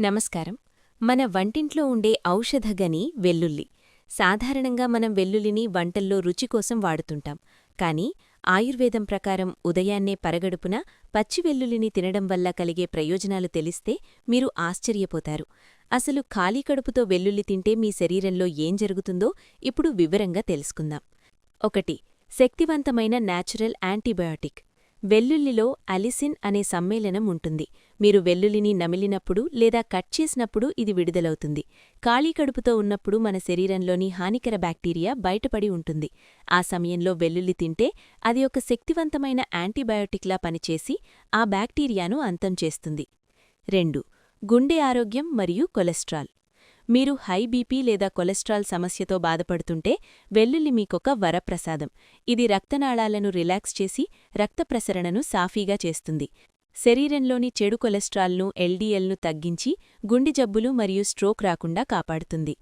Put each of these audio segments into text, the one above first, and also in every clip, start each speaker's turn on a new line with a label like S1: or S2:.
S1: నమస్కారం. మన వంటింట్లో ఉండే ఔషధగని వెల్లుల్లి. సాధారణంగా మనం వెల్లుల్లిని వంటల్లో రుచి కోసం వాడుతుంటాం. కానీ ఆయుర్వేదం ప్రకారం ఉదయాన్నే పరగడుపున పచ్చి వెల్లుల్లిని తినడం వల్ల కలిగే ప్రయోజనాలు తెలిస్తే మీరు ఆశ్చర్యపోతారు. అసలు ఖాళీ కడుపుతో వెల్లుల్లి తింటే మీ శరీరంలో ఏం జరుగుతుందో ఇప్పుడు వివరంగా తెలుసుకుందాం. 1. శక్తివంతమైన న్యాచురల్ యాంటీబయాటిక్. వెల్లుల్లిలో అలిసిన్ అనే సమ్మేళనం ఉంటుంది. మీరు వెల్లుల్లిని నమిలినప్పుడు లేదా కట్ చేసినప్పుడు ఇది విడుదలవుతుంది. ఖాళీ కడుపుతో ఉన్నప్పుడు మన శరీరంలోని హానికర బ్యాక్టీరియా బయటపడి ఉంటుంది. ఆ సమయంలో వెల్లుల్లి తింటే అది ఒక శక్తివంతమైన యాంటీబయాటిక్లా పనిచేసి ఆ బ్యాక్టీరియాను అంతం చేస్తుంది. 2. గుండె ఆరోగ్యం మరియు కొలెస్ట్రాల్. మీరు హై బీపీ లేదా కొలెస్ట్రాల్ సమస్యతో బాధపడుతుంటే వెల్లుల్లి మీకొక వరప్రసాదం. ఇది రక్తనాళాలను రిలాక్స్ చేసి రక్త ప్రసరణను సాఫీగా చేస్తుంది. శరీరంలోని చెడు కొలెస్ట్రాల్ను ఎల్డీఎల్ను తగ్గించి గుండె జబ్బులు మరియు స్ట్రోక్ రాకుండా కాపాడుతుంది.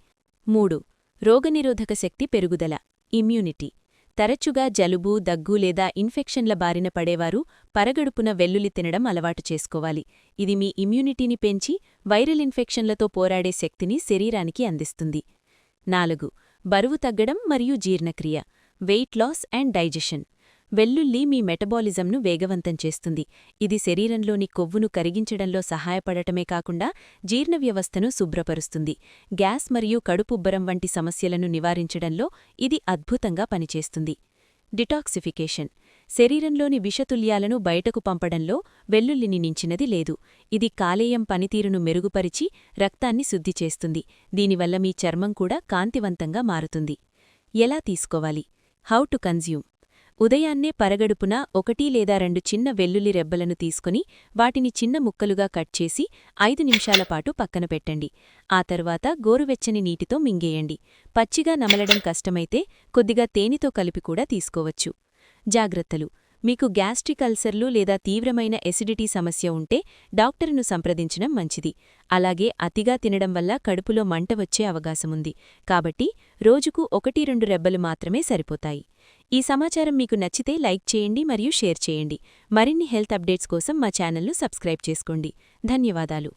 S1: 3. రోగనిరోధక శక్తి పెరుగుదల ఇమ్యూనిటీ. తరచుగా జలుబు, దగ్గు లేదా ఇన్ఫెక్షన్ల బారిన పడేవారు పరగడుపున వెల్లుల్లి తినడం అలవాటు చేసుకోవాలి. ఇది మీ ఇమ్యూనిటీని పెంచి వైరల్ ఇన్ఫెక్షన్లతో పోరాడే శక్తిని శరీరానికి అందిస్తుంది. 4. బరువు తగ్గడం మరియు జీర్ణక్రియ వెయిట్ లాస్ అండ్ డైజెషన్. వెల్లుల్లి మీ మెటబాలిజంను వేగవంతం చేస్తుంది. ఇది శరీరంలోని కొవ్వును కరిగించడంలో సహాయపడటమే కాకుండా జీర్ణ వ్యవస్థను శుభ్రపరుస్తుంది. గ్యాస్ మరియు కడుపుబ్బరం వంటి సమస్యలను నివారించడంలో ఇది అద్భుతంగా పనిచేస్తుంది. డిటాక్సిఫికేషన్. శరీరంలోని విషతుల్యాలను బయటకు పంపడంలో వెల్లుల్లిని మించినది లేదు. ఇది కాలేయం పనితీరును మెరుగుపరిచి రక్తాన్ని శుద్ధి చేస్తుంది. దీనివల్ల మీ చర్మం కూడా కాంతివంతంగా మారుతుంది. ఎలా తీసుకోవాలి? How to consume. ఉదయాన్నే పరగడుపున 1 లేదా 2 చిన్న వెల్లుల్లి రెబ్బలను తీసుకుని వాటిని చిన్న ముక్కలుగా కట్ చేసి 5 నిమిషాల పాటు పక్కన పెట్టండి. ఆ తర్వాత గోరువెచ్చని నీటితో మింగేయండి. పచ్చిగా నమలడం కష్టమైతే కొద్దిగా తేనెతో కలిపి కూడా తీసుకోవచ్చు. జాగ్రత్తలు. మీకు గ్యాస్ట్రిక్ అల్సర్లు లేదా తీవ్రమైన ఎసిడిటీ సమస్య ఉంటే డాక్టరును సంప్రదించడం మంచిది. అలాగే అతిగా తినడం వల్ల కడుపులో మంట వచ్చే అవకాశముంది. కాబట్టి రోజుకు 1-2 రెబ్బలు మాత్రమే సరిపోతాయి. ఈ సమాచారం మీకు నచ్చితే లైక్ చేయండి మరియు షేర్ చేయండి. మరిన్ని హెల్త్ అప్డేట్స్ కోసం మా ఛానల్ను సబ్స్క్రైబ్ చేసుకోండి. ధన్యవాదాలు.